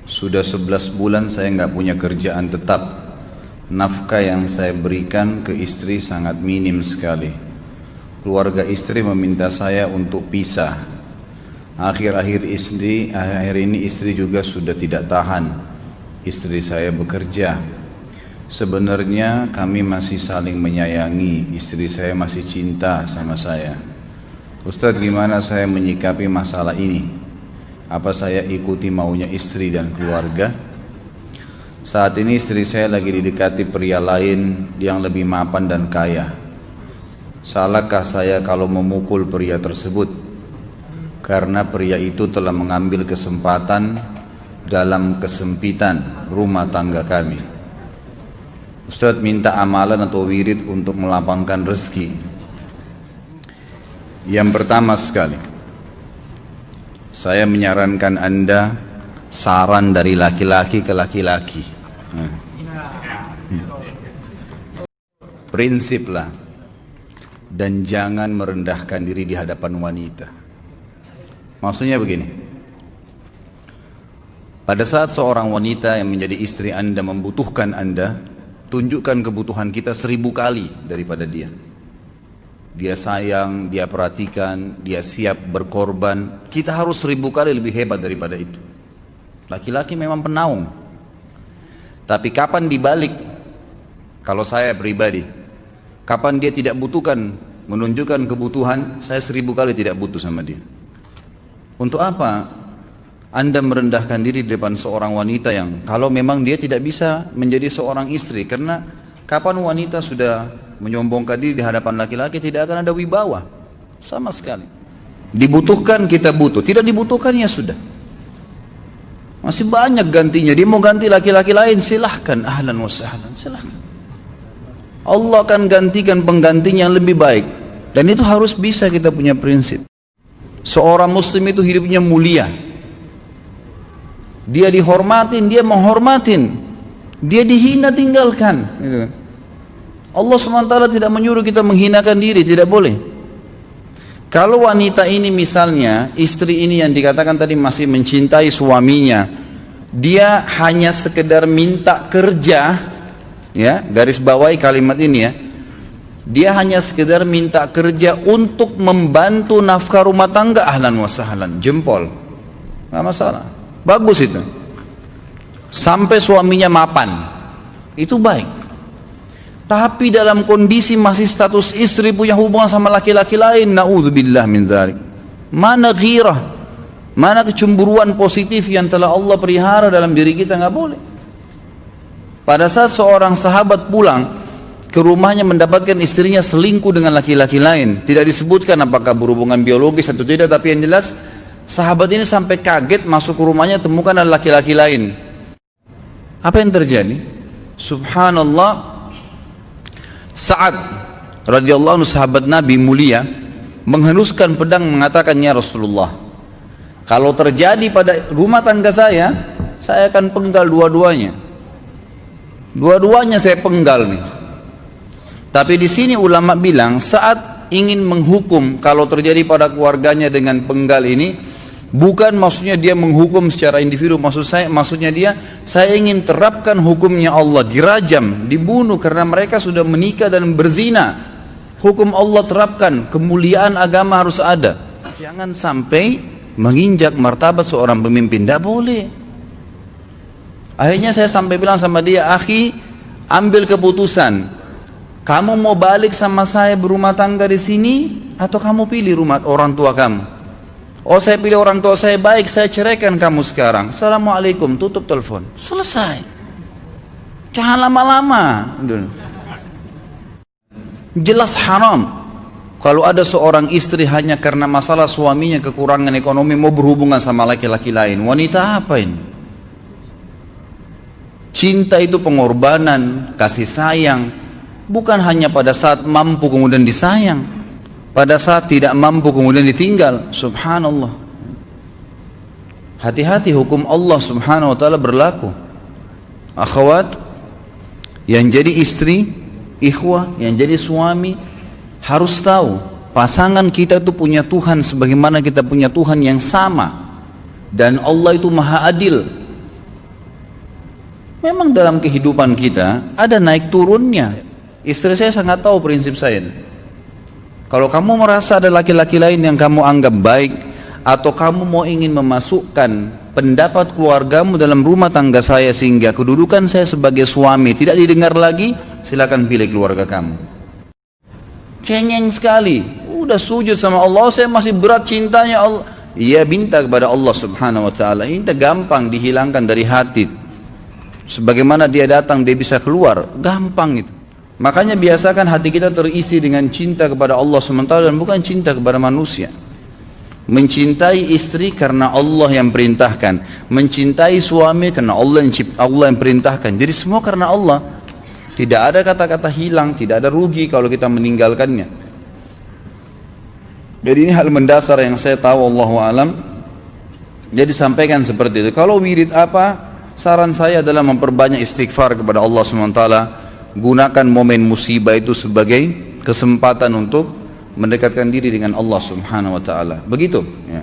Sudah 11 bulan saya nggak punya kerjaan tetap. Nafkah yang saya berikan ke istri sangat minim sekali. Keluarga istri meminta saya untuk pisah. Akhir-akhir ini istri juga sudah tidak tahan. Istri saya bekerja. Sebenarnya kami masih saling menyayangi. Istri saya masih cinta sama saya. Ustadz, gimana saya menyikapi masalah ini? Apa saya ikuti maunya istri dan keluarga? Saat ini istri saya lagi didekati pria lain yang lebih mapan dan kaya. Salahkah saya kalau memukul pria tersebut? Karena pria itu telah mengambil kesempatan dalam kesempitan rumah tangga kami. Ustadz minta amalan atau wirid untuk melapangkan rezeki. Yang pertama sekali, saya menyarankan Anda saran dari laki-laki ke laki-laki. Prinsiplah dan jangan merendahkan diri di hadapan wanita. Maksudnya begini, pada saat seorang wanita yang menjadi istri Anda membutuhkan Anda, tunjukkan kebutuhan kita 1000 kali daripada dia. Dia sayang, dia perhatikan, dia siap berkorban. Kita harus 1000 kali lebih hebat daripada itu. Laki-laki memang penaung. Tapi kapan dibalik? Kalau saya pribadi, kapan dia tidak butuhkan, menunjukkan kebutuhan, saya 1000 kali tidak butuh sama dia. Untuk apa Anda merendahkan diri di depan seorang wanita yang kalau memang dia tidak bisa menjadi seorang istri? Karena kapan wanita sudah menyombongkan diri di hadapan laki-laki, tidak akan ada wibawa sama sekali. Dibutuhkan kita butuh, tidak dibutuhkan ya sudah. Masih banyak gantinya. Dia mau ganti laki-laki lain, silahkan, ahlan wa sahlan, silahkan. Allah akan gantikan penggantinya yang lebih baik. Dan itu harus bisa kita punya prinsip. Seorang muslim itu hidupnya mulia. Dia dihormatin, dia menghormatin. Dia dihina, tinggalkan, gitu. Allah SWT tidak menyuruh kita menghinakan diri, tidak boleh. Kalau wanita ini misalnya, istri ini yang dikatakan tadi masih mencintai suaminya, dia hanya sekedar minta kerja, ya, garis bawahi kalimat ini ya, dia hanya sekedar minta kerja untuk membantu nafkah rumah tangga, ahlan wa sahlan, jempol, nggak masalah, bagus itu. Sampai suaminya mapan, itu baik. Tapi dalam kondisi masih status istri punya hubungan sama laki-laki lain, na'udzubillah min dzalik. Mana ghirah, mana kecemburuan positif yang telah Allah pelihara dalam diri kita, nggak boleh. Pada saat seorang sahabat pulang ke rumahnya mendapatkan istrinya selingkuh dengan laki-laki lain, tidak disebutkan apakah berhubungan biologis atau tidak, tapi yang jelas sahabat ini sampai kaget masuk ke rumahnya temukan ada laki-laki lain. Apa yang terjadi? Subhanallah, Sa'ad radhiyallahu anhu, sahabat Nabi mulia, menghenuskan pedang mengatakan, ya Rasulullah, kalau terjadi pada rumah tangga saya akan penggal dua-duanya. Dua-duanya saya penggal nih. Tapi di sini ulama bilang Sa'ad ingin menghukum kalau terjadi pada keluarganya dengan penggal ini, bukan maksudnya dia menghukum secara individu, maksudnya saya ingin terapkan hukumnya Allah, dirajam, dibunuh karena mereka sudah menikah dan berzina. Hukum Allah terapkan, kemuliaan agama harus ada. Jangan sampai menginjak martabat seorang pemimpin, tidak boleh. Akhirnya saya sampai bilang sama dia, akhi, ambil keputusan. Kamu mau balik sama saya berumah tangga di sini, atau kamu pilih rumah orang tua kamu? Oh, saya pilih orang tua saya, baik, saya ceraikan kamu sekarang. Assalamualaikum, tutup telepon, selesai. Jangan lama-lama. Jelas haram. Kalau ada seorang istri hanya karena masalah suaminya kekurangan ekonomi mau berhubungan sama laki-laki lain, wanita apa ini? Cinta itu pengorbanan, kasih sayang, bukan hanya pada saat mampu kemudian disayang, pada saat tidak mampu kemudian ditinggal. Subhanallah. Hati-hati, hukum Allah subhanahu wa ta'ala berlaku. Akhwat, yang jadi istri, ikhwah, yang jadi suami, harus tahu pasangan kita itu punya Tuhan sebagaimana kita punya Tuhan yang sama. Dan Allah itu maha adil. Memang dalam kehidupan kita ada naik turunnya. Istri saya sangat tahu prinsip saya. Kalau kamu merasa ada laki-laki lain yang kamu anggap baik, atau kamu mau ingin memasukkan pendapat keluargamu dalam rumah tangga saya sehingga kedudukan saya sebagai suami tidak didengar lagi, silakan pilih keluarga kamu. Cengeng sekali, udah sujud sama Allah, saya masih berat cintanya Allah. Ia minta kepada Allah subhanahu wa ta'ala, ini gampang dihilangkan dari hati. Sebagaimana dia datang dia bisa keluar, gampang itu. Makanya biasakan hati kita terisi dengan cinta kepada Allah SWT dan bukan cinta kepada manusia. Mencintai istri karena Allah yang perintahkan, mencintai suami karena Allah yang perintahkan. Jadi semua karena Allah. Tidak ada kata-kata hilang, tidak ada rugi kalau kita meninggalkannya. Jadi ini hal mendasar yang saya tahu, Allahu alam. Jadi sampaikan seperti itu. Kalau wirid apa? Saran saya adalah memperbanyak istighfar kepada Allah SWT. Gunakan momen musibah itu sebagai kesempatan untuk mendekatkan diri dengan Allah Subhanahu wa ta'ala. Begitu ya.